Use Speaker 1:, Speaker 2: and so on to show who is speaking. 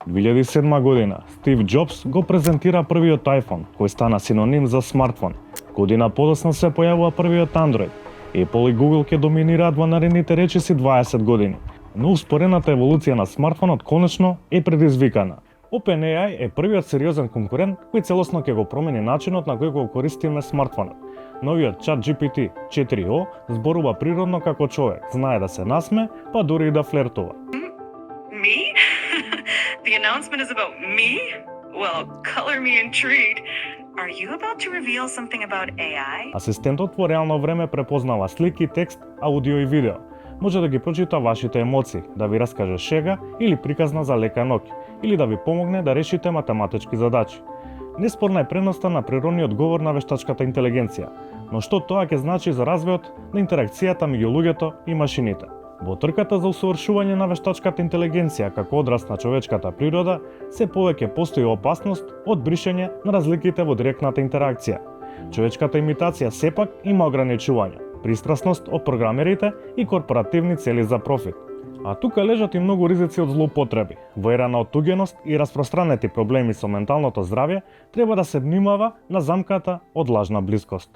Speaker 1: 2007 година Стив Џобс го презентира првиот iPhone, кој стана синоним за смартфон. Година подоцна се појавува првиот Android. Apple и Google ќе доминираат во наредните речиси 20 години. Но успорената еволуција на смартфонот конечно е предизвикана. OpenAI е првиот сериозен конкурент кој целосно ќе го промени начинот на кој го користиме смартфонот. Новиот ChatGPT 4o зборува природно како човек, знае да се насме, па дури и да флертува.
Speaker 2: Me? The announcement is about me? Well, color me intrigued. Are you about to reveal something about AI?
Speaker 1: Асистентот во реално време препознава слики, текст, аудио и видео. Може да ги прочита вашите емоции, да ви раскаже шега или приказна за лека ноќ, или да ви помогне да решите математички задачи. Неспорна е предноста на природниот говор на вештачката интелигенција, но што тоа ќе значи за развојот на интеракцијата меѓу луѓето и машините? Во трката за усовршување на вештачката интелигенција како одраз на човечката природа, се повеќе постои опасност од бришење на разликите во директната интеракција. Човечката имитација сепак има ограничувања, пристрасност од програмерите и корпоративни цели за профит. А тука лежат и многу ризици од злоупотреби. Во ера на оттуѓеност и распространети проблеми со менталното здравје, треба да се внимава на замката од лажна блискост.